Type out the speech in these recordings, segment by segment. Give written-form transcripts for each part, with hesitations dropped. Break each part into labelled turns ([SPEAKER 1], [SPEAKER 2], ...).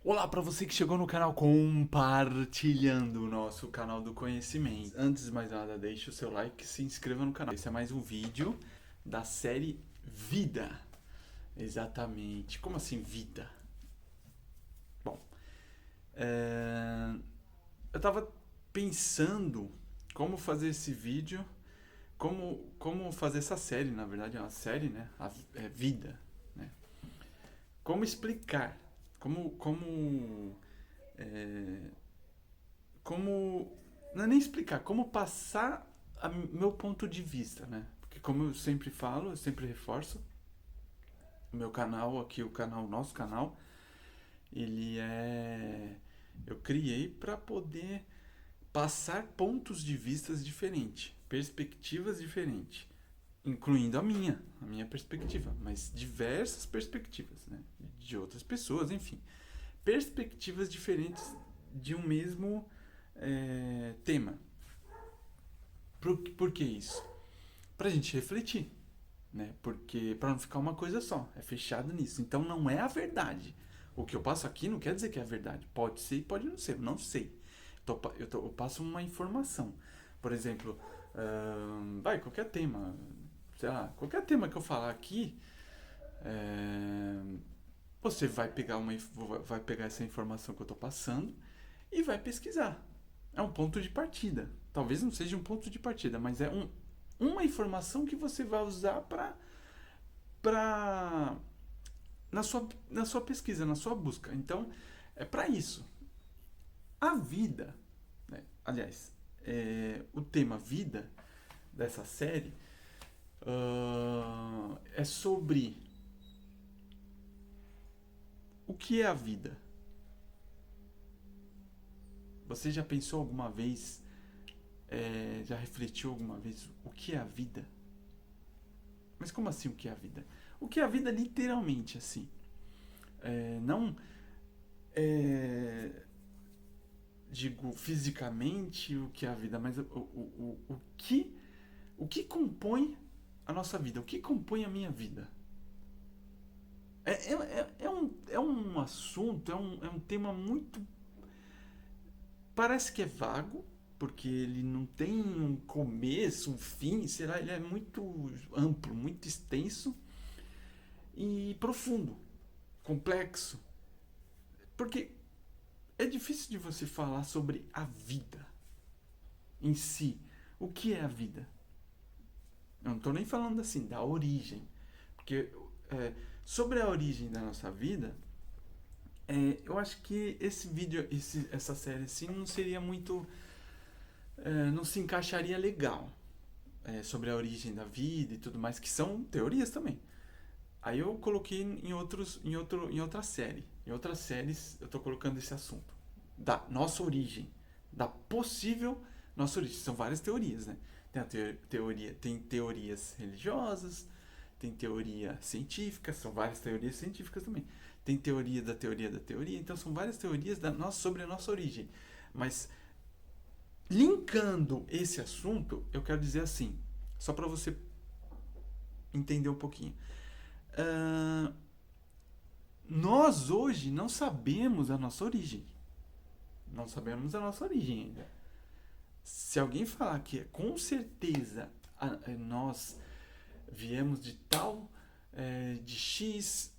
[SPEAKER 1] Olá para você que chegou no canal compartilhando o nosso canal do conhecimento. Antes de mais nada, deixe o seu like e se inscreva no canal. Esse é mais um vídeo da série Vida. Exatamente. Como assim vida? Bom, eu tava pensando como fazer esse vídeo, como fazer essa série, na verdade é uma série, né? É Vida, né? Como explicar, como não é nem explicar, como passar meu ponto de vista, né? Porque como eu sempre falo, eu sempre reforço, o meu canal aqui, o nosso canal, ele é eu criei para poder passar pontos de vistas diferentes, perspectivas diferentes, incluindo a minha perspectiva, mas diversas perspectivas, né? De outras pessoas, enfim, perspectivas diferentes de um mesmo tema. Por que isso? Pra gente refletir, né? Porque pra não ficar uma coisa só, é fechado nisso. Então não é a verdade. O que eu passo aqui não quer dizer que é a verdade. Pode ser e pode não ser, eu não sei. Eu passo uma informação. Por exemplo, qualquer tema, sei lá, qualquer tema que eu falar aqui, você vai pegar essa informação que eu estou passando e vai pesquisar. É um ponto de partida. Talvez não seja um ponto de partida, mas é uma informação que você vai usar para na sua pesquisa, na sua busca. Então, é para isso. A vida, né? Aliás, o tema vida dessa série é sobre o que é a vida. Você já pensou alguma vez, já refletiu alguma vez o que é a vida? Mas como assim o que é a vida? O que é a vida literalmente, assim. Não digo fisicamente o que é a vida, mas o que compõe a nossa vida, o que compõe a minha vida. É um assunto, é um tema muito. Parece que é vago, porque ele não tem um começo, um fim, será? Ele é muito amplo, muito extenso e profundo, complexo. Porque é difícil de você falar sobre a vida em si. O que é a vida? Eu não estou nem falando assim da origem, porque sobre a origem da nossa vida, eu acho que esse vídeo, essa série assim, não seria muito, não se encaixaria legal sobre a origem da vida e tudo mais, que são teorias também. Aí eu coloquei em outra série. Em outras séries eu estou colocando esse assunto da nossa origem, da possível nossa origem. São várias teorias, né? Tem teorias religiosas, tem teoria científica, são várias teorias científicas também. Tem teoria da teoria da teoria, então são várias teorias sobre a nossa origem. Mas linkando esse assunto, eu quero dizer assim, só para você entender um pouquinho. Nós hoje não sabemos a nossa origem. Não sabemos a nossa origem ainda. Se alguém falar que com certeza nós viemos de tal, de X,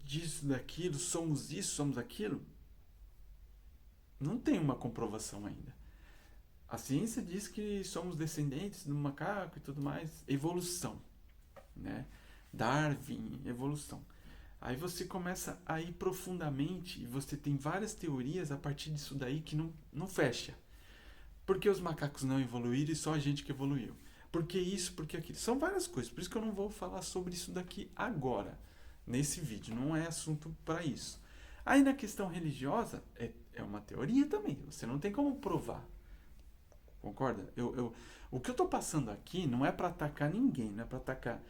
[SPEAKER 1] disso, daquilo, somos isso, somos aquilo, não tem uma comprovação ainda. A ciência diz que somos descendentes do macaco e tudo mais. Evolução, né? Darwin, evolução. Aí você começa a ir profundamente e você tem várias teorias a partir disso daí que não fecha. Por que os macacos não evoluíram e só a gente que evoluiu? Por que isso, por que aquilo? São várias coisas, por isso que eu não vou falar sobre isso daqui agora, nesse vídeo, não é assunto para isso. Aí na questão religiosa, é uma teoria também, você não tem como provar. Concorda? O que eu estou passando aqui não é para atacar ninguém, não é para atacar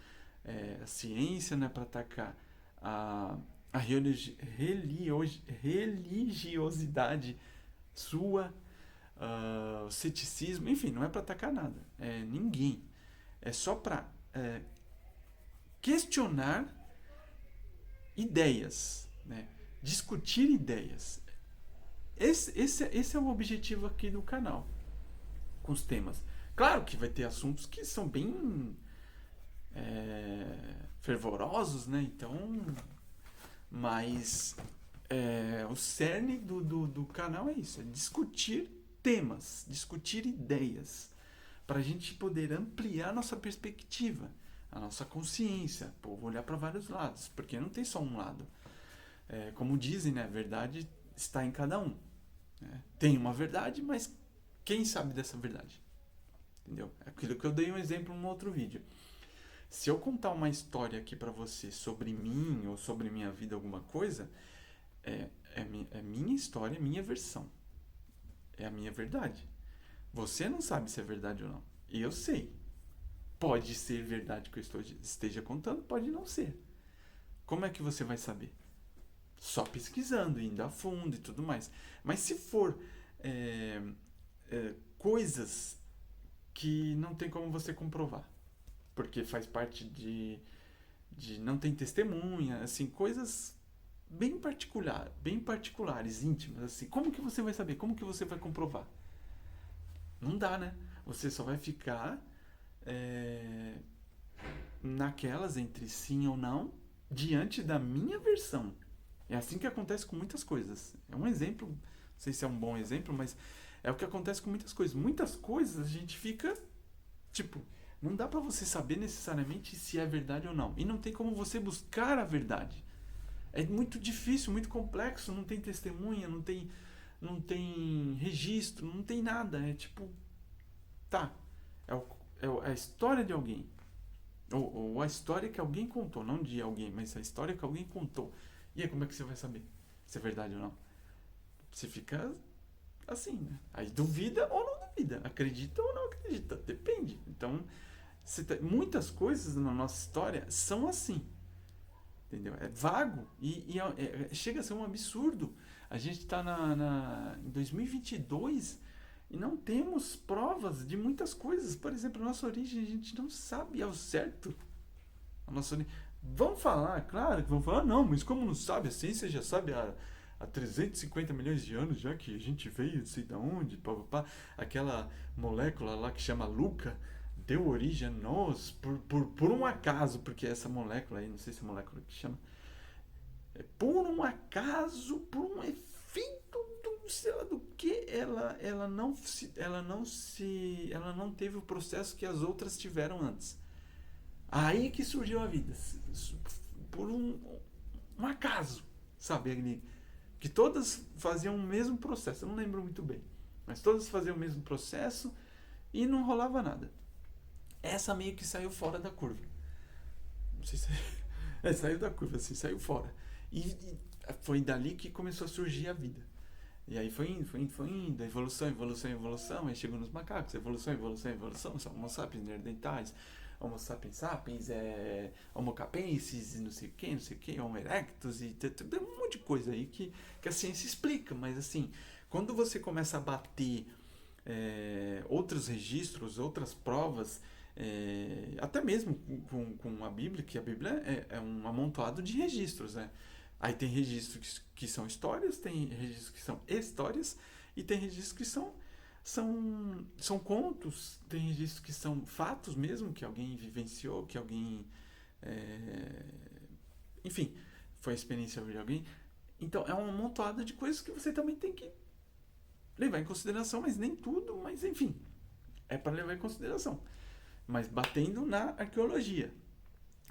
[SPEAKER 1] a ciência, não é para atacar a religiosidade sua, o ceticismo, enfim, não é para atacar nada, ninguém. É só para questionar ideias, né? Discutir ideias. Esse é o objetivo aqui do canal, com os temas. Claro que vai ter assuntos que são bem fervorosos, né? Então, mas o cerne do canal é isso, é discutir temas, discutir ideias, para a gente poder ampliar nossa perspectiva, a nossa consciência, olhar para vários lados, porque não tem só um lado. Como dizem, né, a verdade está em cada um. Né? Tem uma verdade, mas quem sabe dessa verdade? Entendeu? É aquilo que eu dei um exemplo num outro vídeo. Se eu contar uma história aqui para você sobre mim ou sobre minha vida, alguma coisa, é minha história, é minha versão. É a minha verdade. Você não sabe se é verdade ou não. Eu sei. Pode ser verdade que eu esteja contando, pode não ser. Como é que você vai saber? Só pesquisando, indo a fundo e tudo mais. Mas se for coisas que não tem como você comprovar, porque faz parte de não tem testemunha, assim, coisas bem particulares, íntimas, assim. Como que você vai saber? Como que você vai comprovar? Não dá, né? Você só vai ficar naquelas entre sim ou não, diante da minha versão. É assim que acontece com muitas coisas. É um exemplo, não sei se é um bom exemplo, mas é o que acontece com muitas coisas. Muitas coisas a gente fica, tipo, não dá pra você saber necessariamente se é verdade ou não. E não tem como você buscar a verdade. É muito difícil, muito complexo, não tem testemunha, não tem registro, não tem nada. É tipo, tá, é a história de alguém. Ou a história que alguém contou, não de alguém, mas a história que alguém contou. E aí como é que você vai saber se é verdade ou não? Você fica assim, né? Aí duvida ou não duvida, acredita ou não acredita, depende. Então, muitas coisas na nossa história são assim, entendeu? É vago e chega a ser um absurdo. A gente está em 2022 e não temos provas de muitas coisas. Por exemplo, a nossa origem a gente não sabe ao certo. A nossa origem. Vão falar, claro que vão falar, não, mas como não sabe, a ciência já sabe há 350 milhões de anos já que a gente veio, não sei de onde, papapá. Aquela molécula lá que chama Luca deu origem a nós por um acaso, porque essa molécula aí, não sei se é molécula que chama, por um acaso, por um efeito do sei lá do que, ela não teve o processo que as outras tiveram antes. Aí que surgiu a vida, por um acaso, sabe? Que todas faziam o mesmo processo, eu não lembro muito bem, mas todas faziam o mesmo processo e não rolava nada. Essa meio que saiu fora da curva. Não sei se saiu da curva, assim, saiu fora. E foi dali que começou a surgir a vida. E aí foi indo, evolução, aí chegou nos macacos, evolução, são Homo sapiens neandertais, Homo sapiens sapiens, Homo capensis, não sei o que, Homo erectus, e tem um monte de coisa aí que a ciência explica, mas assim, quando você começa a bater outros registros, outras provas, até mesmo com a Bíblia, que a Bíblia é um amontoado de registros, né? Aí tem registros que são histórias, tem registros que são histórias, e tem registros que são contos, tem registros que são fatos mesmo, que alguém vivenciou, que alguém. Enfim, foi a experiência de alguém. Então é uma amontoada de coisas que você também tem que levar em consideração, mas nem tudo, mas enfim, é para levar em consideração. Mas batendo na arqueologia.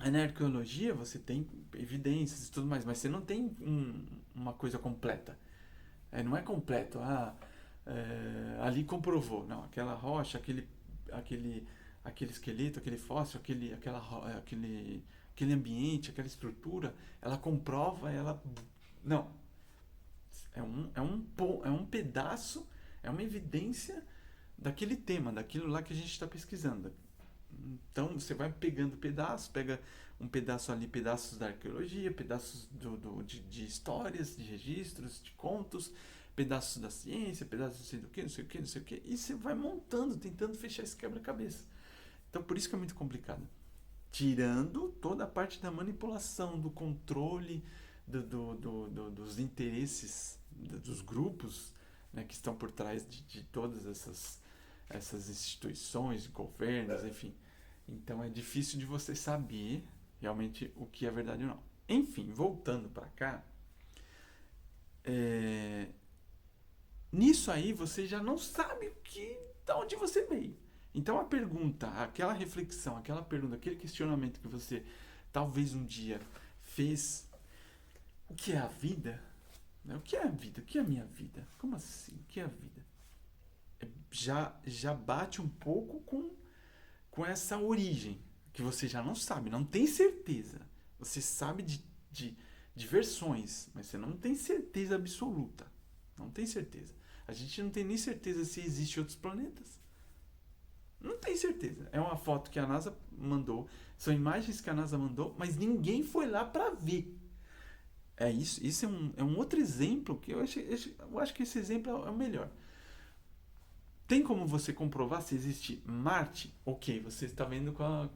[SPEAKER 1] Aí na arqueologia você tem evidências e tudo mais, mas você não tem uma coisa completa. Não é completo. Ali comprovou. Não, aquela rocha, aquele esqueleto, aquele fóssil, aquele ambiente, aquela estrutura, ela comprova, ela. Não. É um pedaço, é uma evidência daquele tema, daquilo lá que a gente está pesquisando. Então você vai pegando pedaços, pega um pedaço ali, pedaços da arqueologia, pedaços de histórias, de registros, de contos, pedaços da ciência, pedaços não sei do que, não sei o que, não sei o que, e você vai montando, tentando fechar esse quebra-cabeça. Então por isso que é muito complicado. tirando toda a parte da manipulação, do controle, dos interesses dos grupos, né, que estão por trás de todas essas instituições, governos, enfim. Então é difícil de você saber realmente o que é verdade ou não. Enfim, voltando para cá, nisso aí você já não sabe de onde você veio. Então a pergunta, aquela reflexão, aquela pergunta, aquele questionamento que você talvez um dia fez, o que é a vida? Né? O que é a vida? O que é a minha vida? Como assim? O que é a vida? Já bate um pouco com essa origem, que você já não sabe, não tem certeza. Você sabe de versões, mas você não tem certeza absoluta. Não tem certeza. A gente não tem nem certeza se existem outros planetas. Não tem certeza. É uma foto que a NASA mandou, são imagens que a NASA mandou, mas ninguém foi lá para ver. É isso. Isso é um outro exemplo que eu acho que esse exemplo é o melhor. Tem como você comprovar se existe Marte? Ok, você está vendo com a,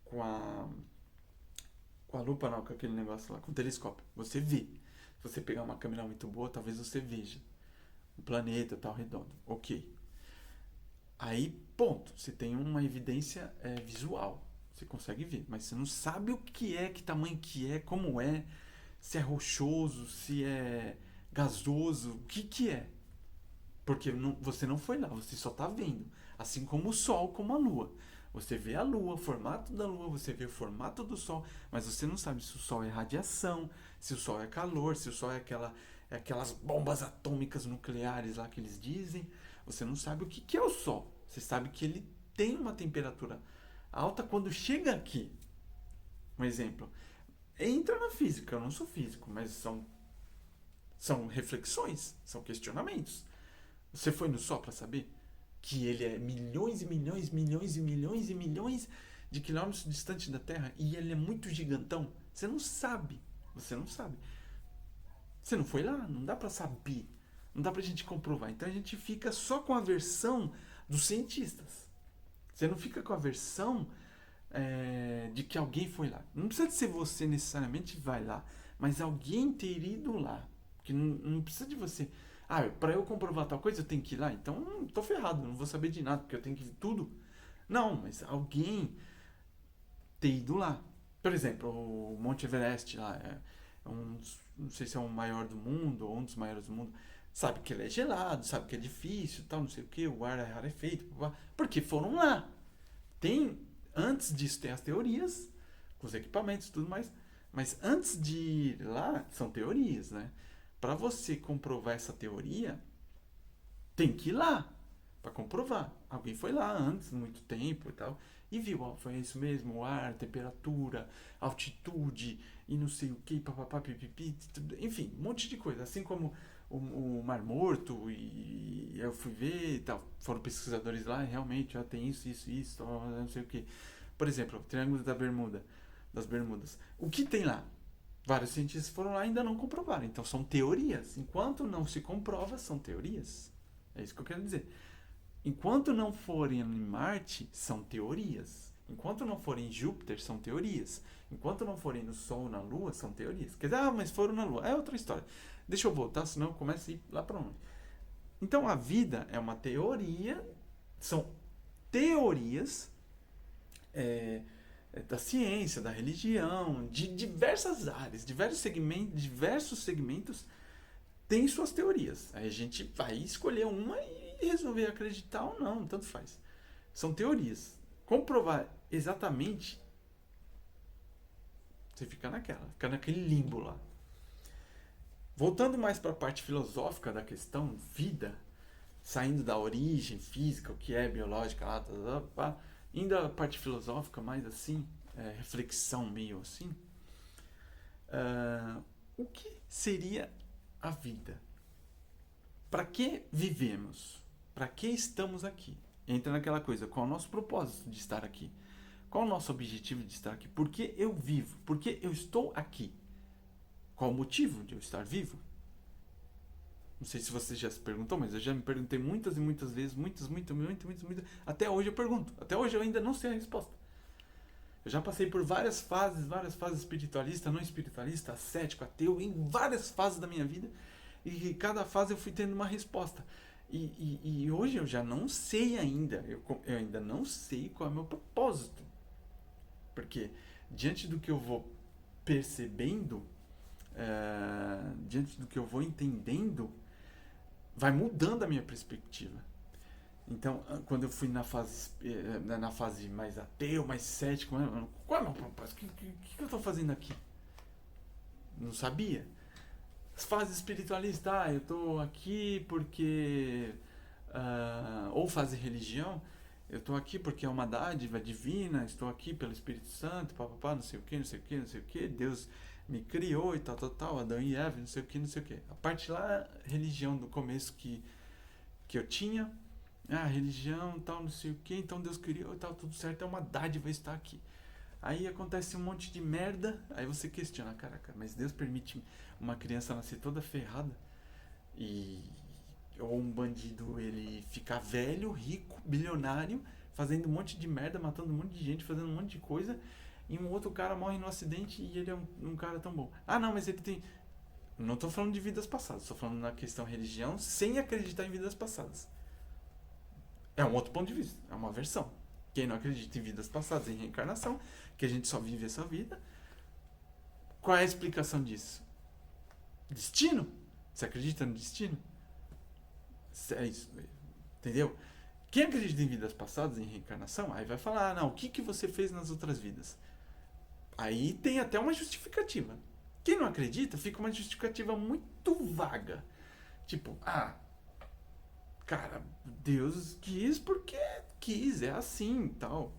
[SPEAKER 1] com a lupa, não, com aquele negócio lá, com o telescópio. Você vê. Se você pegar uma câmera muito boa, talvez você veja o planeta tal redondo. Ok. Aí, ponto. Você tem uma evidência visual. Você consegue ver. Mas você não sabe o que é, que tamanho que é, como é, se é rochoso, se é gasoso, o que é. Porque você não foi lá, você só está vendo. Assim como o Sol, como a Lua. Você vê a Lua, o formato da Lua, você vê o formato do Sol, mas você não sabe se o Sol é radiação, se o Sol é calor, se o Sol é aquelas bombas atômicas nucleares lá que eles dizem. Você não sabe o que é o Sol. Você sabe que ele tem uma temperatura alta quando chega aqui. Um exemplo. Entra na física, eu não sou físico, mas são reflexões, são questionamentos. Você foi no Sol para saber que ele é milhões e milhões, milhões e milhões e milhões de quilômetros distante da Terra e ele é muito gigantão? Você não sabe. Você não sabe. Você não foi lá, não dá para saber. Não dá pra gente comprovar. Então a gente fica só com a versão dos cientistas. Você não fica com a versão de que alguém foi lá. Não precisa ser você necessariamente vai lá, mas alguém ter ido lá. Porque não precisa de você. Ah, para eu comprovar tal coisa eu tenho que ir lá. Então tô ferrado, não vou saber de nada, porque eu tenho que ver tudo. Não, mas alguém ter ido lá. Por exemplo, o Monte Everest lá não sei se é o maior do mundo ou um dos maiores do mundo. Sabe que ele é gelado, sabe que é difícil, tal, não sei o que, o ar é rarefeito, porque foram lá. Antes disso tem as teorias, com os equipamentos e tudo mais, mas antes de ir lá, são teorias, né? Para você comprovar essa teoria, tem que ir lá para comprovar. Alguém foi lá antes, muito tempo e tal, e viu, ó, foi isso mesmo, o ar, temperatura, altitude e não sei o que, papapá, pipipi, enfim, um monte de coisa. Assim como o Mar Morto, e eu fui ver e tal, foram pesquisadores lá e realmente já tem isso, não sei o que. Por exemplo, o Triângulo das Bermudas. O que tem lá? Vários cientistas foram lá e ainda não comprovaram. Então são teorias. Enquanto não se comprova, são teorias. É isso que eu quero dizer. Enquanto não forem em Marte, são teorias. Enquanto não forem em Júpiter, são teorias. Enquanto não forem no Sol, na Lua, são teorias. Quer dizer, mas foram na Lua. É outra história. Deixa eu voltar, senão eu começo a ir lá para onde. Então a vida é uma teoria, são teorias da ciência, da religião, de diversas áreas, diversos segmentos têm suas teorias. Aí a gente vai escolher uma e resolver acreditar ou não, tanto faz. São teorias. Comprovar exatamente, você fica naquele limbo lá. Voltando mais para a parte filosófica da questão, vida, saindo da origem física, o que é biológica, indo à parte filosófica mais assim, reflexão meio assim, o que seria a vida? Para que vivemos? Para que estamos aqui? Entra naquela coisa, qual é o nosso propósito de estar aqui? Qual é o nosso objetivo de estar aqui? Por que eu vivo? Por que eu estou aqui? Qual o motivo de eu estar vivo? Não sei se você já se perguntou, mas eu já me perguntei muitas e muitas vezes, muitas. Até hoje eu pergunto. Até hoje eu ainda não sei a resposta. Eu já passei por várias fases espiritualista, não espiritualista, cético, ateu, em várias fases da minha vida. E cada fase eu fui tendo uma resposta. E hoje eu já não sei ainda, eu ainda não sei qual é o meu propósito. Porque diante do que eu vou percebendo, diante do que eu vou entendendo, vai mudando a minha perspectiva. Então, quando eu fui na fase mais ateu, mais cético, qual é o meu propósito? O que eu estou fazendo aqui? Não sabia. As fases espiritualistas, eu estou aqui porque... ou fase religião, eu estou aqui porque é uma dádiva divina, estou aqui pelo Espírito Santo, papapá, não sei o que, não sei o que, não sei o que, Deus me criou e tal, Adão e Eva, não sei o que, não sei o que. A parte lá, religião do começo que eu tinha, religião, tal, não sei o que, então Deus criou e tal, tudo certo, é uma dádiva estar aqui. Aí acontece um monte de merda, aí você questiona, caraca, mas Deus permite uma criança nascer toda ferrada ou um bandido ele ficar velho, rico, bilionário, fazendo um monte de merda, matando um monte de gente, fazendo um monte de coisa, e um outro cara morre no acidente e ele é um cara tão bom. Não, mas ele tem... Não estou falando de vidas passadas, estou falando na questão religião sem acreditar em vidas passadas. É um outro ponto de vista, é uma versão. Quem não acredita em vidas passadas, em reencarnação, que a gente só vive essa vida, qual é a explicação disso? Destino? Você acredita no destino? É isso, entendeu? Quem acredita em vidas passadas, em reencarnação, aí vai falar, não, o que você fez nas outras vidas? Aí tem até uma justificativa. Quem não acredita, fica uma justificativa muito vaga. Tipo, cara, Deus quis porque quis, é assim e tal.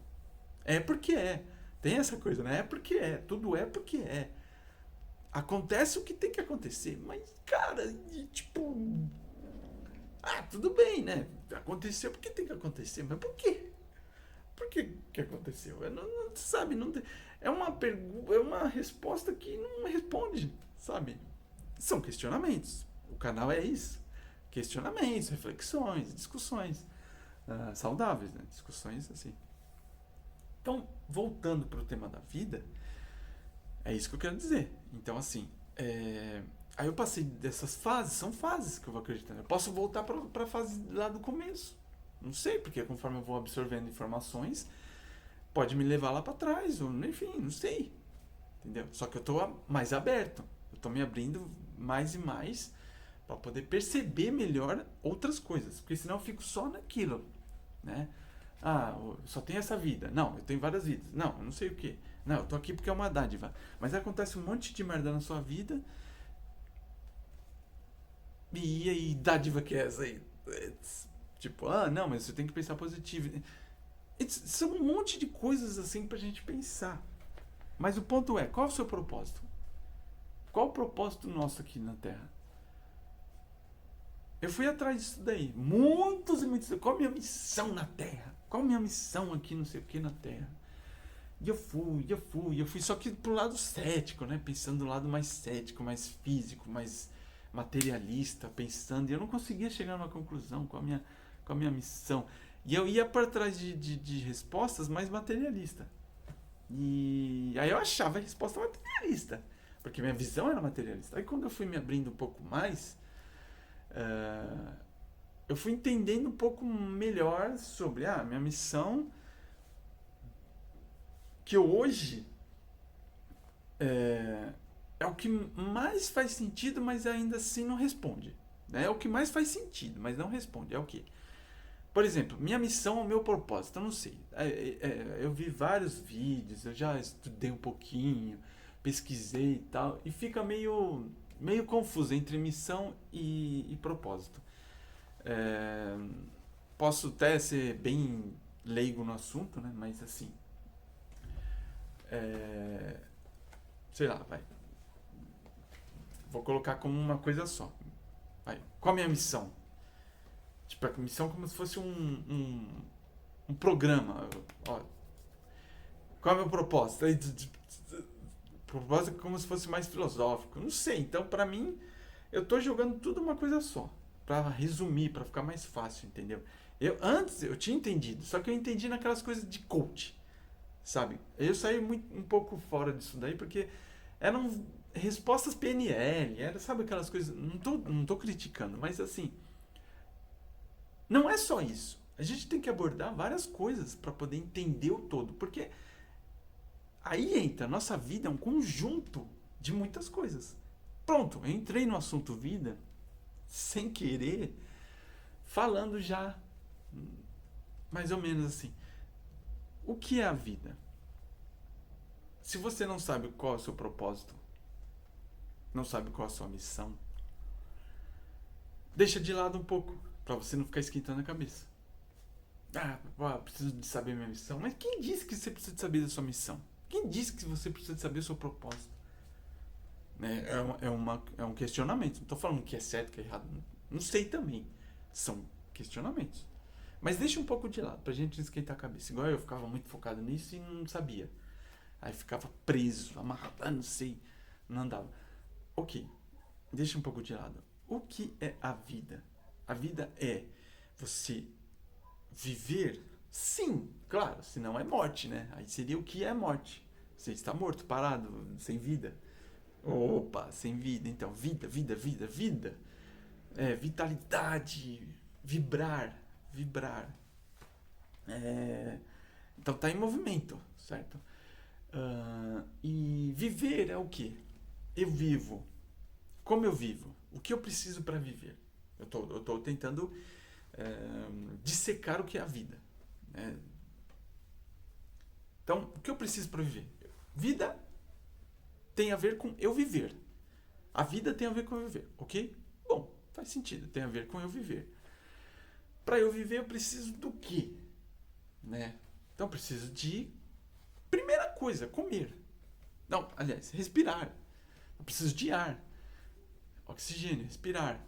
[SPEAKER 1] É porque é. Tem essa coisa, né? É porque é. Tudo é porque é. Acontece o que tem que acontecer. Mas, cara, tipo... tudo bem, né? Aconteceu porque tem que acontecer. Mas por quê? Por que aconteceu? Não sabe, não tem... É uma resposta que não responde, sabe? São questionamentos. O canal é isso. Questionamentos, reflexões, discussões saudáveis, né? Discussões assim. Então, voltando para o tema da vida, é isso que eu quero dizer. Então, assim, aí eu passei dessas fases, são fases que eu vou acreditando. Eu posso voltar para a fase lá do começo. Não sei, porque conforme eu vou absorvendo informações, pode me levar lá para trás, ou enfim, não sei. Entendeu? Só que eu estou mais aberto. Eu estou me abrindo mais e mais para poder perceber melhor outras coisas. Porque senão eu fico só naquilo, né? Só tem essa vida. Não, eu tenho várias vidas. Não, eu não sei o que. Não, eu tô aqui porque é uma dádiva. Mas acontece um monte de merda na sua vida. E aí, dádiva que é essa aí? Tipo, não, mas você tem que pensar positivo. São um monte de coisas assim pra gente pensar. Mas o ponto é, qual é o seu propósito? Qual o propósito nosso aqui na Terra? Eu fui atrás disso daí. Muitos e muitos. Qual a minha missão na Terra? Qual a minha missão aqui, não sei o que, na Terra? E eu fui. Só que pro lado cético, né? Pensando do lado mais cético, mais físico, mais materialista, pensando. E eu não conseguia chegar numa conclusão com a minha missão. E eu ia para trás de respostas mais materialistas. E aí eu achava a resposta materialista. Porque minha visão era materialista. Aí quando eu fui me abrindo um pouco mais... eu fui entendendo um pouco melhor sobre minha missão, que hoje é o que mais faz sentido, mas ainda assim não responde. Né? É o que mais faz sentido, mas não responde. É o quê? Por exemplo, minha missão, o meu propósito, eu não sei. Eu vi vários vídeos, eu já estudei um pouquinho, pesquisei e tal, e fica meio confuso entre missão e propósito. Posso até ser bem leigo no assunto, né? Mas assim, sei lá, vai. Vou colocar como uma coisa só. Vai. Qual a minha missão? Tipo, a missão como se fosse um programa. Ó, qual é o meu propósito? Propósito é como se fosse mais filosófico. Não sei. Então, pra mim, eu tô jogando tudo uma coisa só. Pra resumir, pra ficar mais fácil, entendeu? Antes eu tinha entendido, só que eu entendi naquelas coisas de coach. sabe? Eu saí um pouco fora disso daí porque eram respostas PNL, era, sabe aquelas coisas. Não tô criticando, mas assim, não é só isso. A gente tem que abordar várias coisas para poder entender o todo, porque aí entra, a nossa vida é um conjunto de muitas coisas. Pronto, eu entrei no assunto vida sem querer, falando já mais ou menos assim. O que é a vida? Se você não sabe qual é o seu propósito, não sabe qual é a sua missão, deixa de lado um pouco, para você não ficar esquentando a cabeça. Preciso de saber minha missão. Mas quem disse que você precisa de saber da sua missão? Quem disse que você precisa de saber o seu propósito? É um questionamento. Não estou falando que é certo, que é errado. Não sei também. São questionamentos. Mas deixa um pouco de lado, pra gente não esquentar a cabeça. Igual eu ficava muito focado nisso e não sabia. Aí ficava preso, amarrado, não sei, não andava. Ok, deixa um pouco de lado. O que é a vida? A vida é você viver, sim, claro, senão é morte, né? Aí seria o que é morte. Você está morto, parado, sem vida. Opa, sem vida. Então, vida, vida, vida, vida. Vitalidade, vibrar, vibrar. Então tá em movimento, certo? E viver é o quê? Eu vivo. Como eu vivo? O que eu preciso para viver? Eu tô tentando dissecar o que é a vida. Né? Então, o que eu preciso para viver? Vida tem a ver com eu viver. A vida tem a ver com eu viver, ok? Bom, faz sentido, tem a ver com eu viver. Para eu viver, eu preciso do quê? Né? Então, eu preciso de, primeira coisa, comer. Não, aliás, respirar. Eu preciso de ar, oxigênio, respirar.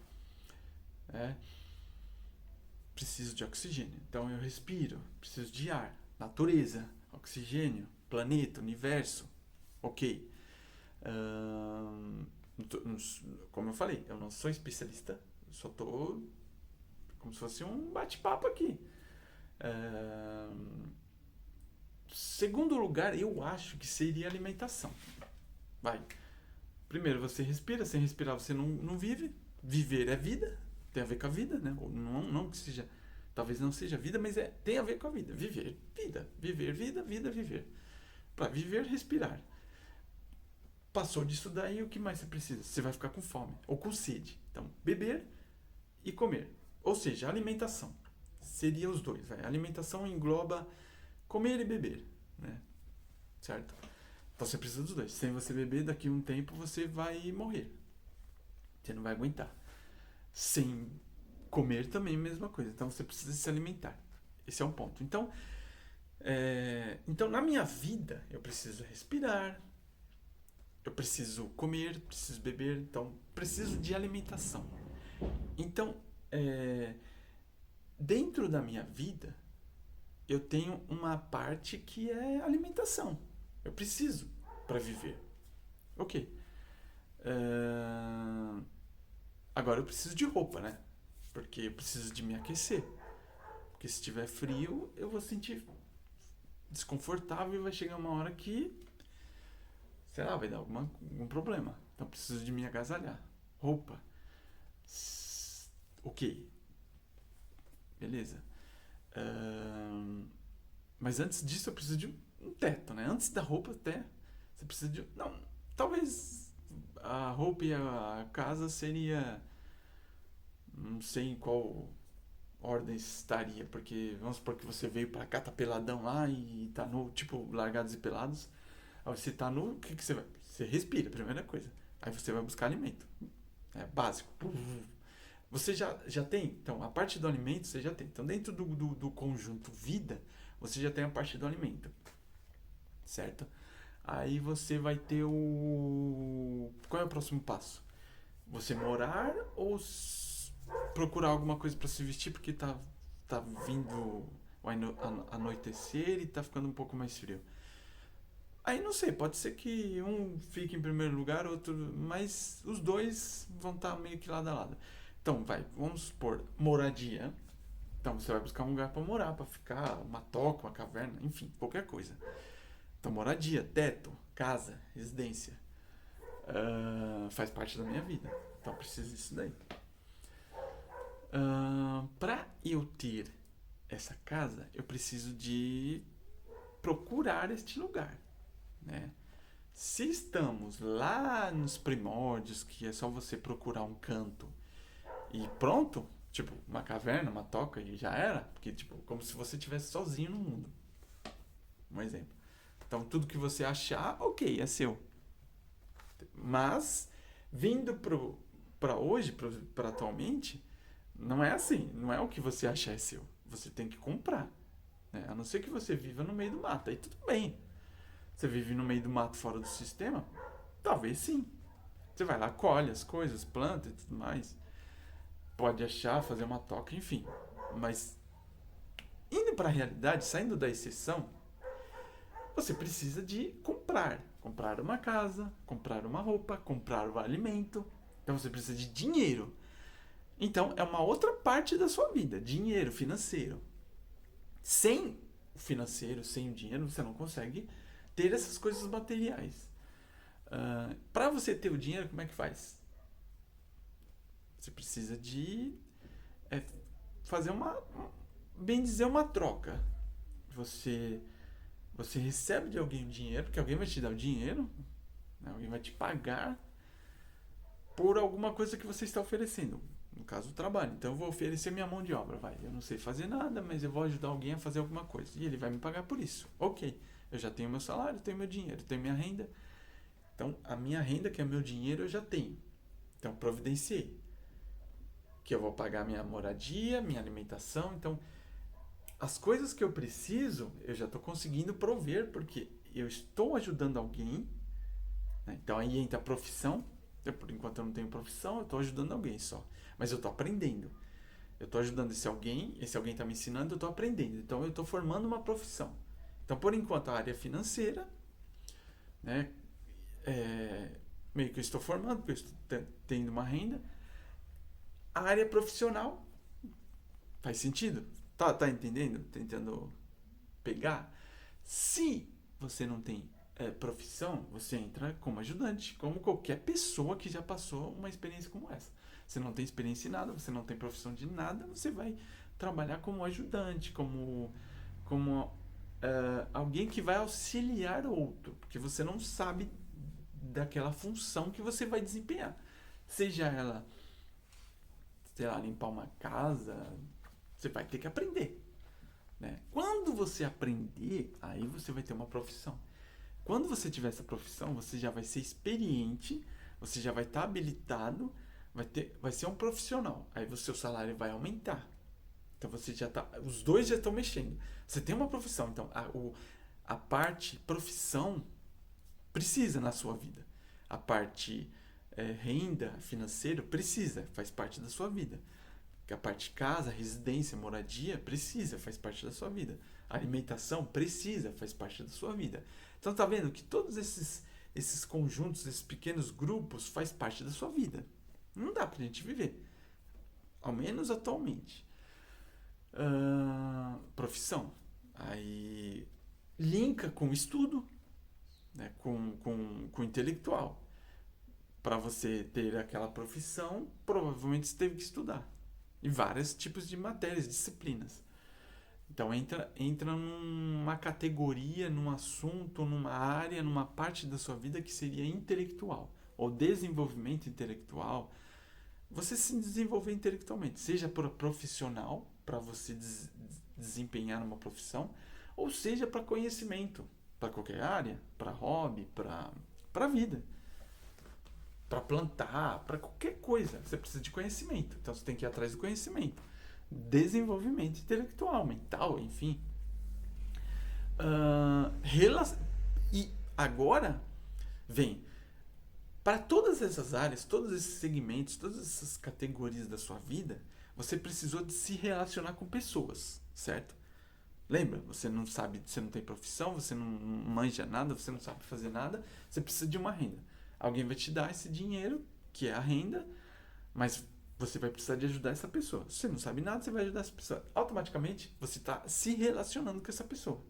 [SPEAKER 1] Preciso de oxigênio. Então eu respiro, preciso de ar, natureza, oxigênio, planeta, universo. Ok. Como eu falei, eu não sou especialista, eu só tô como se fosse um bate-papo aqui. Segundo lugar, eu acho que seria alimentação. Vai. Primeiro, você respira, sem respirar você não vive. Viver é vida, tem a ver com a vida, né? Ou não que seja, talvez não seja vida, mas tem a ver com a vida. Viver, vida. Viver, vida, vida, viver. Para viver, respirar. Passou disso daí, o que mais você precisa? Você vai ficar com fome ou com sede. Então, beber e comer. Ou seja, alimentação. Seria os dois. Vai. A alimentação engloba comer e beber, né? Certo? Então você precisa dos dois. Sem você beber, daqui a um tempo você vai morrer. Você não vai aguentar. Sem comer também, mesma coisa. Então você precisa se alimentar. Esse é um ponto. Então na minha vida, eu preciso respirar, eu preciso comer, preciso beber, então preciso de alimentação. Então, dentro da minha vida, eu tenho uma parte que é alimentação. Eu preciso para viver. Ok. Agora eu preciso de roupa, né? Porque eu preciso de me aquecer. Porque se estiver frio, eu vou sentir desconfortável e vai chegar uma hora que, sei lá, vai dar algum problema. Então eu preciso de me agasalhar. Roupa. Ok. Beleza. Mas antes disso eu preciso de um teto, né? Antes da roupa até, você precisa de... Não, talvez a roupa e a casa seria... Não sei em qual ordem estaria, porque vamos supor que você veio pra cá, tá peladão lá e tá nu, tipo, largados e pelados. Aí você tá nu, o que você vai? Você respira, primeira coisa. Aí você vai buscar alimento. É básico. Você já tem, então, a parte do alimento você já tem. Então, dentro do conjunto vida, você já tem a parte do alimento. Certo? Aí você vai ter o... Qual é o próximo passo? Você morar ou procurar alguma coisa para se vestir porque tá vindo o anoitecer e tá ficando um pouco mais frio. Aí não sei, pode ser que um fique em primeiro lugar, outro, mas os dois vão estar meio que lado a lado. Então, vamos supor, moradia. Então você vai buscar um lugar para morar, para ficar, uma toca, uma caverna, enfim, qualquer coisa. Então, moradia, teto, casa, residência, faz parte da minha vida. Então, eu preciso disso daí. Para eu ter essa casa, eu preciso de procurar este lugar, né? Se estamos lá nos primórdios, que é só você procurar um canto e pronto, tipo, uma caverna, uma toca e já era, porque tipo, como se você estivesse sozinho no mundo. Um exemplo. Então, tudo que você achar, ok, é seu. Mas, vindo para hoje, para atualmente, não é assim. Não é o que você achar é seu. Você tem que comprar. Né? A não ser que você viva no meio do mato. Aí tudo bem. Você vive no meio do mato fora do sistema? Talvez sim. Você vai lá, colhe as coisas, planta e tudo mais. Pode achar, fazer uma toca, enfim. Mas, indo para a realidade, saindo da exceção, você precisa de comprar. Comprar uma casa, comprar uma roupa, comprar o alimento. Então você precisa de dinheiro. Então é uma outra parte da sua vida, dinheiro, financeiro. Sem o financeiro, sem o dinheiro, você não consegue ter essas coisas materiais. Para você ter o dinheiro, como é que faz? Você precisa de fazer bem dizer, uma troca. Você recebe de alguém o dinheiro, porque alguém vai te dar o dinheiro, né? Alguém vai te pagar por alguma coisa que você está oferecendo. No caso, o trabalho. Então, eu vou oferecer minha mão de obra. Eu não sei fazer nada, mas eu vou ajudar alguém a fazer alguma coisa. E ele vai me pagar por isso. Ok. Eu já tenho meu salário, tenho meu dinheiro, tenho minha renda. Então, a minha renda, que é meu dinheiro, eu já tenho. Então, providenciei. Que eu vou pagar minha moradia, minha alimentação. Então, as coisas que eu preciso, eu já estou conseguindo prover, porque eu estou ajudando alguém. Né? Então, aí entra a profissão. Por enquanto eu não tenho profissão, eu estou ajudando alguém só. Mas eu estou aprendendo. Eu estou ajudando esse alguém está me ensinando, eu estou aprendendo. Então eu estou formando uma profissão. Então, por enquanto, a área financeira, né, meio que eu estou formando, porque eu estou tendo uma renda. A área profissional, faz sentido? Tá entendendo? Tentando pegar? Se você não tem profissão, você entra como ajudante, como qualquer pessoa que já passou uma experiência como essa. Você não tem experiência em nada, você não tem profissão de nada, você vai trabalhar como ajudante, como alguém que vai auxiliar outro, porque você não sabe daquela função que você vai desempenhar. Seja ela, sei lá, limpar uma casa, você vai ter que aprender. Né? Quando você aprender, aí você vai ter uma profissão. Quando você tiver essa profissão, você já vai ser experiente, você já vai estar habilitado, vai ser um profissional. Aí o seu salário vai aumentar. Então você já tá, os dois já estão mexendo. Você tem uma profissão, então a parte profissão precisa na sua vida. A parte renda financeira precisa, faz parte da sua vida. A parte casa, residência, moradia precisa, faz parte da sua vida. A alimentação precisa, faz parte da sua vida. Então tá vendo que todos esses conjuntos, esses pequenos grupos faz parte da sua vida. Não dá pra gente viver. Ao menos atualmente. Profissão. Aí linka com o estudo, né? com o intelectual. Para você ter aquela profissão, provavelmente você teve que estudar. E vários tipos de matérias, disciplinas. Então entra numa categoria, num assunto, numa área, numa parte da sua vida que seria intelectual. Ou desenvolvimento intelectual. Você se desenvolver intelectualmente. Seja profissional, para você desempenhar numa profissão. Ou seja para conhecimento. Para qualquer área. Para hobby, para a vida. Para plantar, para qualquer coisa. Você precisa de conhecimento. Então você tem que ir atrás do conhecimento. Desenvolvimento intelectual, mental, enfim. E agora vem para todas essas áreas, todos esses segmentos, todas essas categorias da sua vida, você precisou de se relacionar com pessoas, certo? Lembra? Você não sabe, você não tem profissão, você não manja nada, você não sabe fazer nada, você precisa de uma renda. Alguém vai te dar esse dinheiro, que é a renda, mas você vai precisar de ajudar essa pessoa. Se você não sabe nada, você vai ajudar essa pessoa. Automaticamente, você está se relacionando com essa pessoa.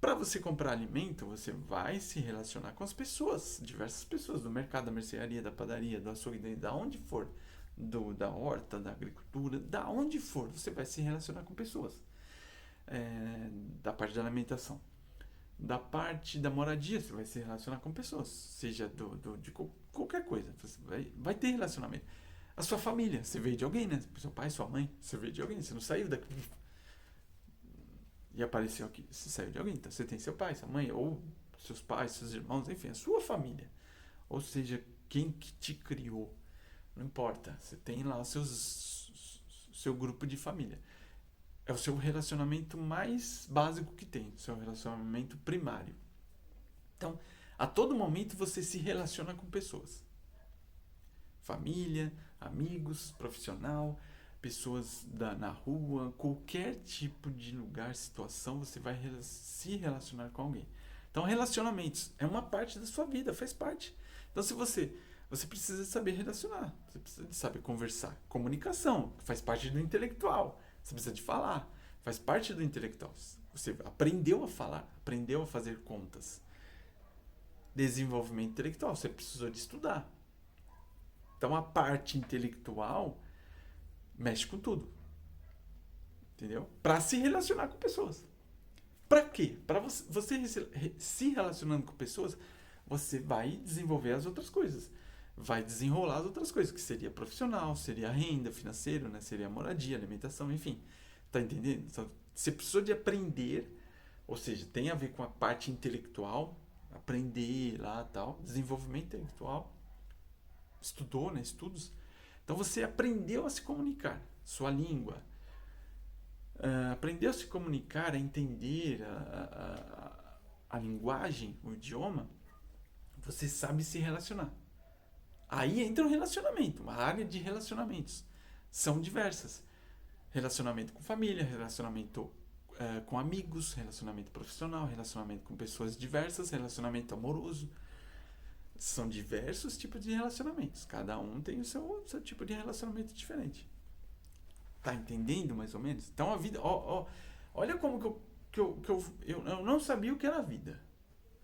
[SPEAKER 1] Para você comprar alimento, você vai se relacionar com as pessoas, diversas pessoas, do mercado, da mercearia, da padaria, do açougue, da onde for, da horta, da agricultura, da onde for, você vai se relacionar com pessoas. Da parte da alimentação. Da parte da moradia, você vai se relacionar com pessoas, seja de qualquer coisa, você vai ter relacionamento. A sua família, você veio de alguém, né? Seu pai, sua mãe, você veio de alguém, você não saiu daqui e apareceu aqui, você saiu de alguém, então você tem seu pai, sua mãe, ou seus pais, seus irmãos, enfim, a sua família. Ou seja, quem que te criou, não importa, você tem lá seu grupo de família. É o seu relacionamento mais básico que tem, o seu relacionamento primário. Então, a todo momento você se relaciona com pessoas. Família, amigos, profissional, pessoas na rua, qualquer tipo de lugar, situação, você vai se relacionar com alguém. Então, relacionamentos é uma parte da sua vida, faz parte. Então, se você precisa saber relacionar, você precisa de saber conversar. Comunicação, faz parte do intelectual. Você precisa de falar, faz parte do intelectual. Você aprendeu a falar, aprendeu a fazer contas. Desenvolvimento intelectual, você precisou de estudar. Então, a parte intelectual mexe com tudo. Entendeu? Para se relacionar com pessoas. Para quê? Para você se relacionando com pessoas, você vai desenvolver as outras coisas. Vai desenrolar as outras coisas, que seria profissional, seria renda, financeiro, né? Seria moradia, alimentação, enfim. Tá entendendo? Então, você precisou de aprender, ou seja, tem a ver com a parte intelectual, aprender lá tal, desenvolvimento intelectual, estudou, né? Estudos. Então você aprendeu a se comunicar, sua língua. Aprendeu a se comunicar, a entender a linguagem, o idioma, você sabe se relacionar. Aí entra o relacionamento, a área de relacionamentos. São diversas. Relacionamento com família, relacionamento com amigos, relacionamento profissional, relacionamento com pessoas diversas, relacionamento amoroso. São diversos tipos de relacionamentos. Cada um tem o seu tipo de relacionamento diferente. Tá entendendo mais ou menos? Então a vida. Olha como eu não sabia o que era a vida.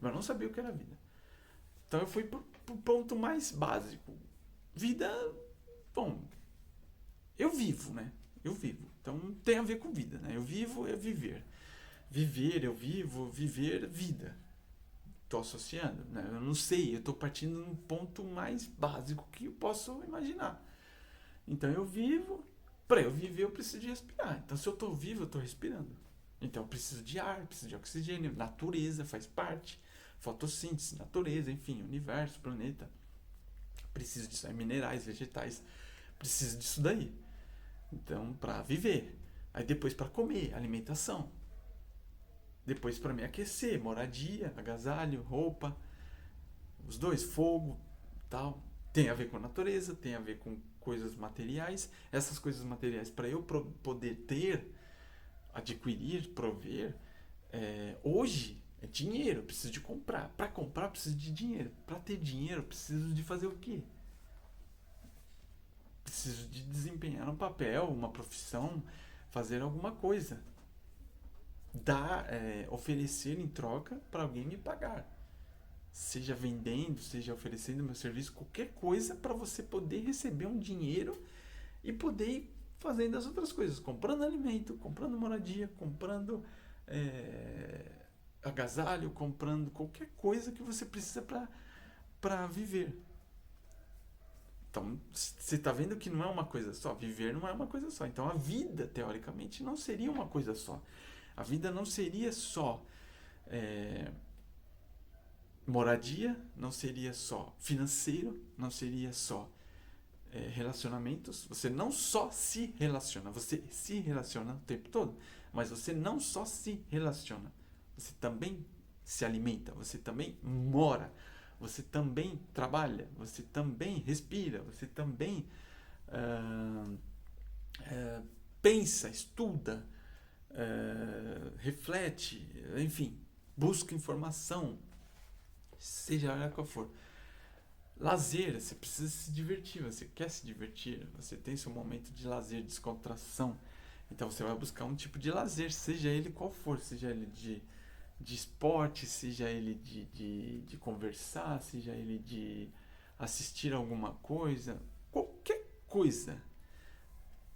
[SPEAKER 1] Eu não sabia o que era a vida. Então eu fui pro ponto mais básico. Vida. Bom. Eu vivo, né? Eu vivo. Então tem a ver com vida, né? Eu vivo é viver. Viver, eu vivo, viver, vida. Estou associando, né? Eu não sei, eu estou partindo num ponto mais básico que eu posso imaginar. Então eu vivo, para eu viver eu preciso de respirar. Então se eu estou vivo, eu estou respirando. Então eu preciso de ar, preciso de oxigênio, natureza faz parte, fotossíntese, natureza, enfim, universo, planeta. Preciso disso, minerais, vegetais, preciso disso daí. Então para viver, aí depois para comer, alimentação. Depois para me aquecer, moradia, agasalho, roupa, os dois, fogo, tal. Tem a ver com a natureza, tem a ver com coisas materiais. Essas coisas materiais, para eu poder ter, adquirir, prover, hoje é dinheiro, eu preciso de comprar. Para comprar, eu preciso de dinheiro. Para ter dinheiro, eu preciso de fazer o quê? Preciso de desempenhar um papel, uma profissão, fazer alguma coisa. Oferecer em troca para alguém me pagar. Seja vendendo, seja oferecendo meu serviço, qualquer coisa para você poder receber um dinheiro e poder ir fazendo as outras coisas. Comprando alimento, comprando moradia, comprando agasalho, comprando qualquer coisa que você precisa para viver. Então, você está vendo que não é uma coisa só. Viver não é uma coisa só. Então, a vida, teoricamente, não seria uma coisa só. A vida não seria só moradia, não seria só financeiro, não seria só relacionamentos. Você não só se relaciona, você se relaciona o tempo todo, mas você não só se relaciona, você também se alimenta, você também mora, você também trabalha, você também respira, você também pensa, estuda, reflete, enfim, busca informação, seja lá qual for. Lazer, você precisa se divertir, você quer se divertir, você tem seu momento de lazer, descontração, então você vai buscar um tipo de lazer, seja ele qual for, seja ele de esporte, seja ele de conversar, seja ele de assistir alguma coisa, qualquer coisa.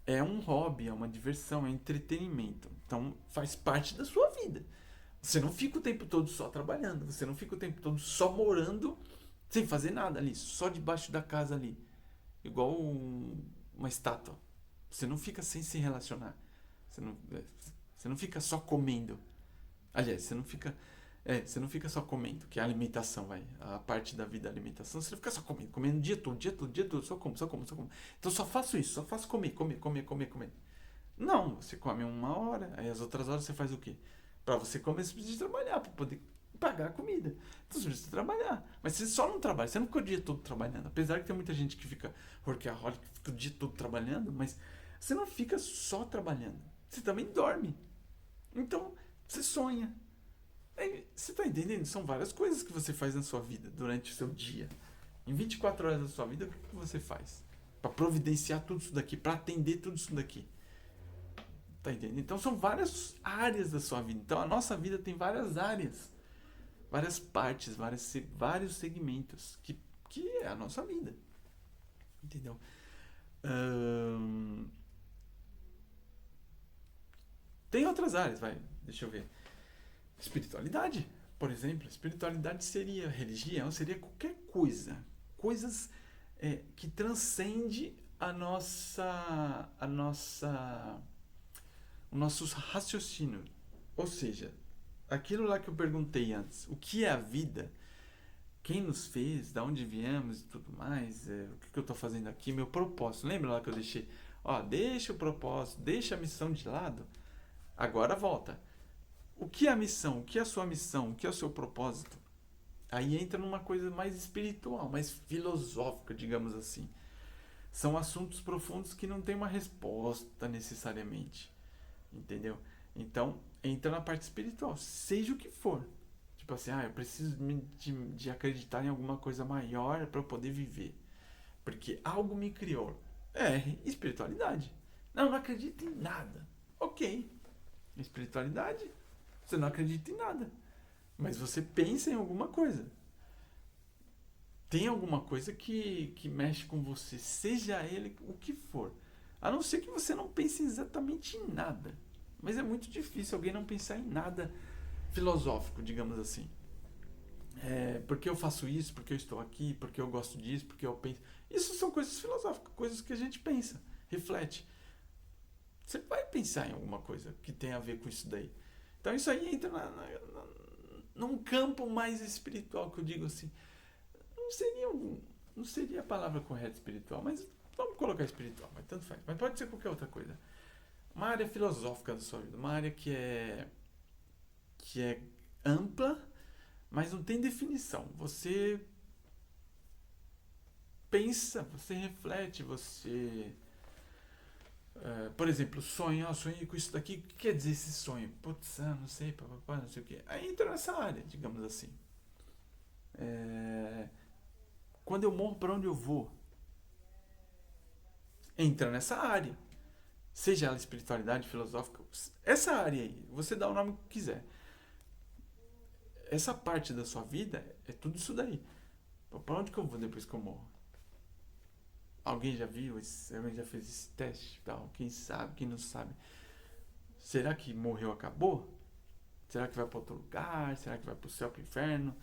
[SPEAKER 1] É um hobby, é uma diversão, é entretenimento. Então faz parte da sua vida. Você não fica o tempo todo só trabalhando, você não fica o tempo todo só morando sem fazer nada ali, só debaixo da casa ali, igual uma estátua. Você não fica sem se relacionar. Você não fica só comendo. Aliás, você não fica só comendo, que é a alimentação, vai. A parte da vida, a alimentação, você não fica só comendo, comendo o dia todo, dia todo, dia todo, só como, só como, só como. Então só faço isso, só faço comer, comer, comer, comer, comer. Não, você come uma hora, aí as outras horas você faz o quê? Pra você comer, você precisa trabalhar, pra poder pagar a comida. Então você precisa trabalhar. Mas você só não trabalha, você não fica o dia todo trabalhando. Apesar que tem muita gente que fica workaholic, que fica o dia todo trabalhando, mas você não fica só trabalhando. Você também dorme. Então, você sonha. Você tá entendendo? São várias coisas que você faz na sua vida durante o seu dia. Em 24 horas da sua vida, o que você faz? Pra providenciar tudo isso daqui, pra atender tudo isso daqui. Tá entendendo? Então são várias áreas da sua vida. Então a nossa vida tem várias áreas, várias partes, vários segmentos que é a nossa vida. Entendeu? Ahn, Tem outras áreas, vai. Deixa eu ver. Espiritualidade, por exemplo. Espiritualidade seria religião, seria qualquer coisa. Coisas que transcende o nosso raciocínio. Ou seja, aquilo lá que eu perguntei antes, o que é a vida? Quem nos fez? Da onde viemos e tudo mais? O que eu estou fazendo aqui? Meu propósito. Lembra lá que eu deixei? Ó, deixa o propósito, deixa a missão de lado. Agora volta. O que é a missão? O que é a sua missão? O que é o seu propósito? Aí entra numa coisa mais espiritual, mais filosófica, digamos assim. São assuntos profundos que não tem uma resposta necessariamente. Entendeu? Então, entra na parte espiritual, seja o que for. Tipo assim, eu preciso de acreditar em alguma coisa maior para eu poder viver. Porque algo me criou. Espiritualidade. Não, não acredito em nada. Ok. Espiritualidade. Você não acredita em nada. Mas você pensa em alguma coisa. Tem alguma coisa que mexe com você, seja ele o que for. A não ser que você não pense exatamente em nada. Mas é muito difícil alguém não pensar em nada filosófico, digamos assim. Porque eu faço isso, porque eu estou aqui, porque eu gosto disso, porque eu penso. Isso são coisas filosóficas, coisas que a gente pensa, reflete. Você vai pensar em alguma coisa que tem a ver com isso daí. Então isso aí entra num campo mais espiritual, que eu digo assim. Não seria, não seria a palavra correta espiritual, mas vamos colocar espiritual, mas tanto faz. Mas pode ser qualquer outra coisa. Uma área filosófica da sua vida, uma área que é ampla, mas não tem definição. Você pensa, você reflete, você. Por exemplo, sonhei com isso daqui. O que quer dizer esse sonho? Putz, não sei, papapá, não sei o quê. Aí entra nessa área, digamos assim. Quando eu morro, para onde eu vou? Entra nessa área. Seja ela espiritualidade, filosófica, essa área aí, você dá o nome que quiser. Essa parte da sua vida é tudo isso daí. Para onde que eu vou depois que eu morro? Alguém já viu? Alguém já fez esse teste? Tal? Quem sabe, quem não sabe? Será que morreu, acabou? Será que vai para outro lugar? Será que vai para o céu, para o inferno?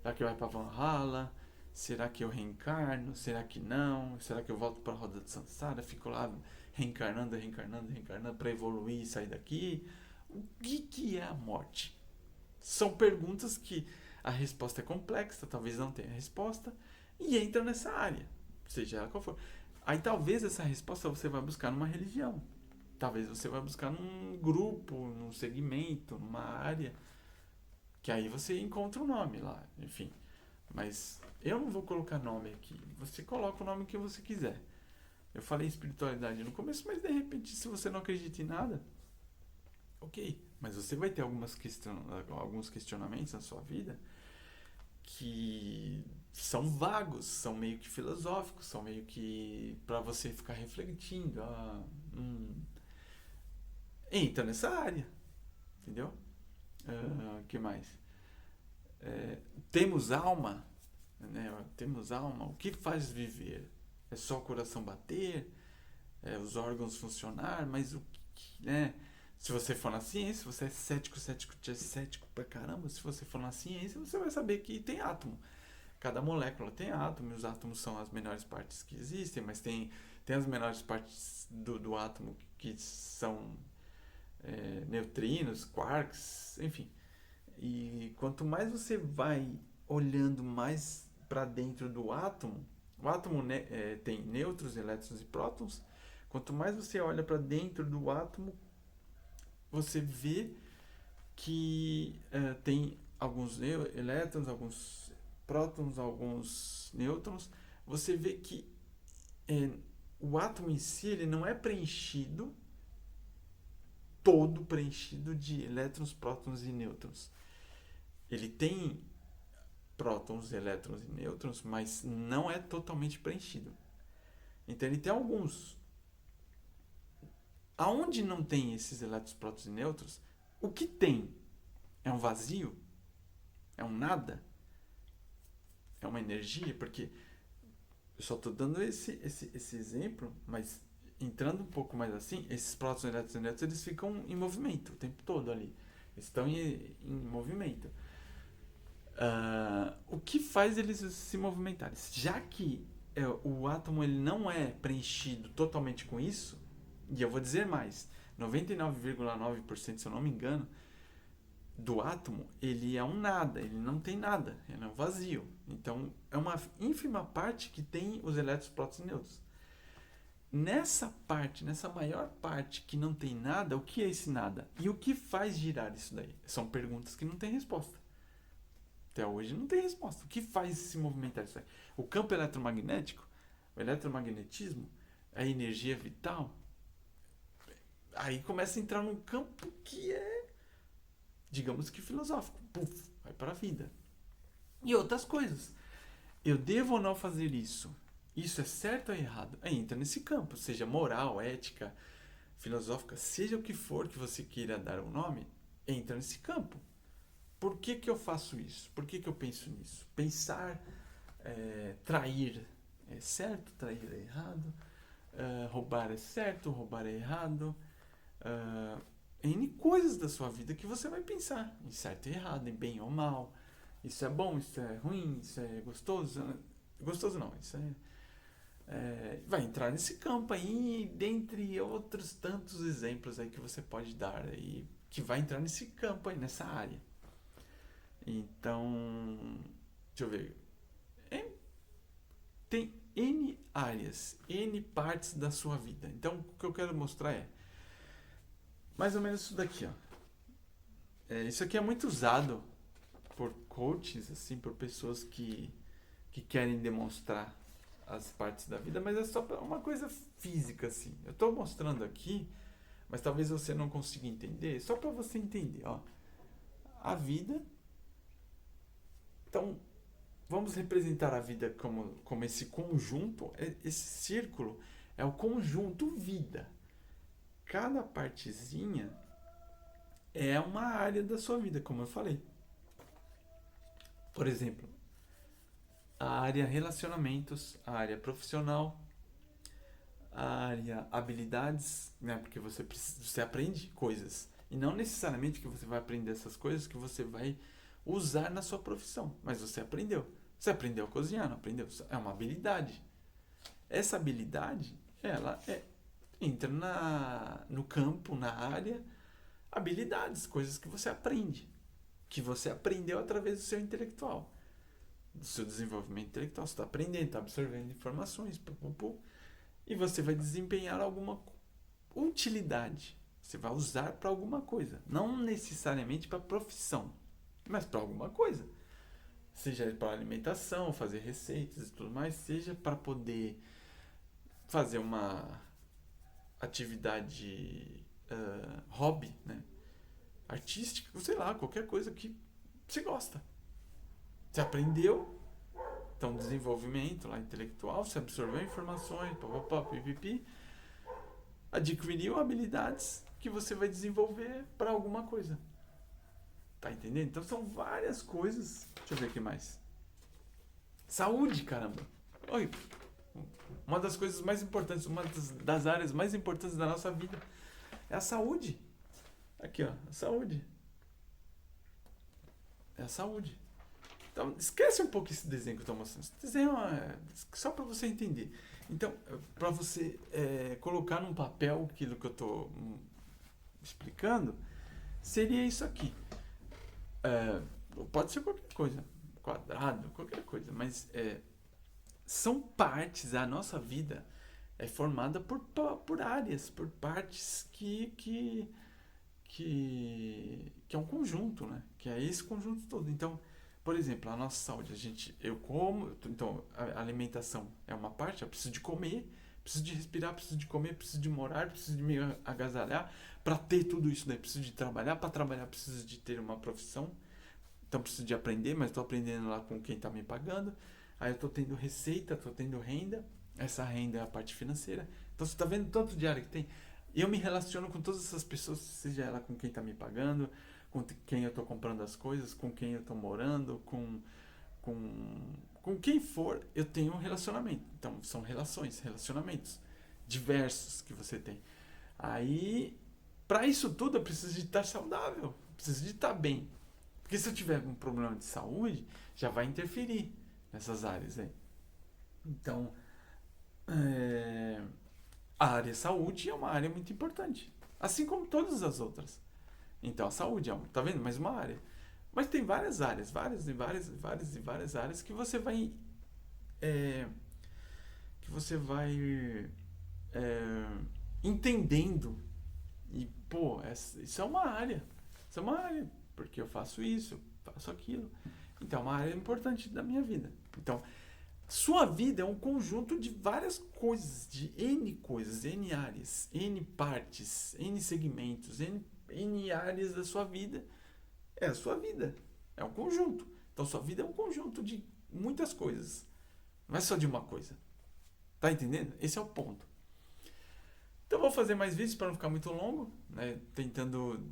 [SPEAKER 1] Será que vai para Valhalla? Será que eu reencarno? Será que não? Será que eu volto para a roda de Sansara? Fico lá reencarnando para evoluir e sair daqui? O que é a morte? São perguntas que a resposta é complexa, talvez não tenha resposta, e entra nessa área, seja ela qual for. Aí talvez essa resposta você vai buscar numa religião. Talvez você vai buscar num grupo, num segmento, numa área, que aí você encontra o nome lá, enfim. Mas eu não vou colocar nome aqui. Você coloca o nome que você quiser. Eu falei espiritualidade no começo, mas de repente, se você não acredita em nada, ok. Mas você vai ter alguns questionamentos na sua vida que são vagos, são meio que filosóficos, são meio que para você ficar refletindo. Entra nessa área, entendeu? Que mais? Temos alma, né? Temos alma. O que faz viver? É só o coração bater? Os órgãos funcionar? Mas o que, né? Se você for na ciência, você é cético pra caramba. Se você for na ciência, você vai saber que tem átomo. Cada molécula tem átomo, e os átomos são as menores partes que existem, mas tem as menores partes do átomo que são neutrinos, quarks, enfim. E quanto mais você vai olhando mais para dentro do átomo, o átomo, né, tem nêutrons, elétrons e prótons. Quanto mais você olha para dentro do átomo, você vê que tem alguns elétrons, alguns prótons, alguns nêutrons. Você vê que o átomo em si ele não é preenchido, todo preenchido de elétrons, prótons e nêutrons. Ele tem prótons, elétrons e nêutrons, mas não é totalmente preenchido. Então ele tem alguns. Aonde não tem esses elétrons, prótons e nêutrons, o que tem? É um vazio? É um nada? É uma energia? Porque eu só estou dando esse exemplo, mas entrando um pouco mais assim, esses prótons, elétrons e nêutrons, eles ficam em movimento o tempo todo ali. Eles estão em movimento. O que faz eles se movimentarem? Já que o átomo ele não é preenchido totalmente com isso, e eu vou dizer mais, 99,9%, se eu não me engano, do átomo, ele é um nada, ele não tem nada, ele é um vazio. Então, é uma ínfima parte que tem os elétrons, prótons e nêutrons. Nessa parte, nessa maior parte que não tem nada, o que é esse nada? E o que faz girar isso daí? São perguntas que não têm resposta. Até hoje não tem resposta. O que faz se movimentar isso aí? O campo eletromagnético, o eletromagnetismo, a energia vital, aí começa a entrar num campo que é, digamos que filosófico. Puf, vai para a vida. E outras coisas. Eu devo ou não fazer isso? Isso é certo ou errado? Aí entra nesse campo, seja moral, ética, filosófica, seja o que for que você queira dar o nome, entra nesse campo. Por que eu faço isso? Por que eu penso nisso? Pensar, trair é certo, trair é errado, roubar é certo, roubar é errado. N coisas da sua vida que você vai pensar em certo e errado, em bem ou mal. Isso é bom, isso é ruim, isso é gostoso. Gostoso não, isso vai entrar nesse campo aí, dentre outros tantos exemplos aí que você pode dar aí, que vai entrar nesse campo aí, nessa área. Então, deixa eu ver. Tem N áreas, N partes da sua vida. Então, o que eu quero mostrar é mais ou menos isso daqui, ó. Isso aqui é muito usado por coaches, assim, por pessoas que querem demonstrar as partes da vida, mas é só uma coisa física, assim. Eu estou mostrando aqui, mas talvez você não consiga entender, só para você entender, ó. A vida. Então, vamos representar a vida como esse conjunto, esse círculo é o conjunto vida. Cada partezinha é uma área da sua vida, como eu falei. Por exemplo, a área relacionamentos, a área profissional, a área habilidades, né? Porque você aprende coisas. E não necessariamente que você vai aprender essas coisas que você vai usar na sua profissão. Mas você aprendeu. Você aprendeu a cozinhar, não aprendeu? É uma habilidade. Essa habilidade, ela entra no campo, na área, habilidades, coisas que você aprende. Que você aprendeu através do seu intelectual. Do seu desenvolvimento intelectual. Você está aprendendo, está absorvendo informações. E você vai desempenhar alguma utilidade. Você vai usar para alguma coisa. Não necessariamente para profissão, mas para alguma coisa. Seja para alimentação, fazer receitas e tudo mais, seja para poder fazer uma atividade hobby, né? Artística, sei lá, qualquer coisa que você gosta. Você aprendeu, então desenvolvimento lá intelectual, você absorveu informações, pipipi, adquiriu habilidades que você vai desenvolver para alguma coisa. Tá entendendo? Então são várias coisas. Deixa eu ver o que mais. Saúde, caramba. Oi. Uma das coisas mais importantes, uma das áreas mais importantes da nossa vida é a saúde. Aqui, ó, a saúde. É a saúde. Então, esquece um pouco esse desenho que eu estou mostrando. Esse desenho é só para você entender. Então, para você colocar num papel aquilo que eu estou explicando, seria isso aqui. Pode ser qualquer coisa, quadrado, qualquer coisa, mas são partes, a nossa vida é formada por áreas, por partes que é um conjunto, né? Que é esse conjunto todo. Então, por exemplo, a nossa saúde, eu como, então a alimentação é uma parte, eu preciso de comer, preciso de respirar, preciso de comer, preciso de morar, preciso de me agasalhar, para ter tudo isso daí, preciso de trabalhar, para trabalhar preciso de ter uma profissão, então preciso de aprender, mas estou aprendendo lá com quem está me pagando, aí eu estou tendo receita, estou tendo renda, essa renda é a parte financeira, então você está vendo tanto de área que tem. Eu me relaciono com todas essas pessoas, seja ela com quem está me pagando, com quem eu estou comprando as coisas, com quem eu estou morando, com quem for, eu tenho um relacionamento. Então, são relacionamentos diversos que você tem. Aí, para isso tudo, eu preciso de estar saudável, preciso de estar bem. Porque se eu tiver algum problema de saúde, já vai interferir nessas áreas aí. Então, a área saúde é uma área muito importante, assim como todas as outras. Então a saúde é uma, tá vendo? Mais uma área. Mas tem várias áreas, várias áreas é, que você vai entendendo. E, pô, isso é uma área. Isso é uma área, porque eu faço isso, faço aquilo. Então é uma área importante da minha vida. Então, sua vida é um conjunto de várias coisas, de N áreas, N partes, N segmentos, N áreas da sua vida. É a sua vida. É um conjunto. Então, sua vida é um conjunto de muitas coisas. Não é só de uma coisa. Tá entendendo? Esse é o ponto. Então, eu vou fazer mais vídeos para não ficar muito longo, né? Tentando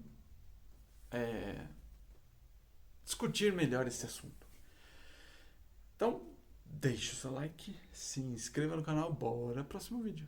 [SPEAKER 1] discutir melhor esse assunto. Então, deixe o seu like, se inscreva no canal, bora pro próximo vídeo.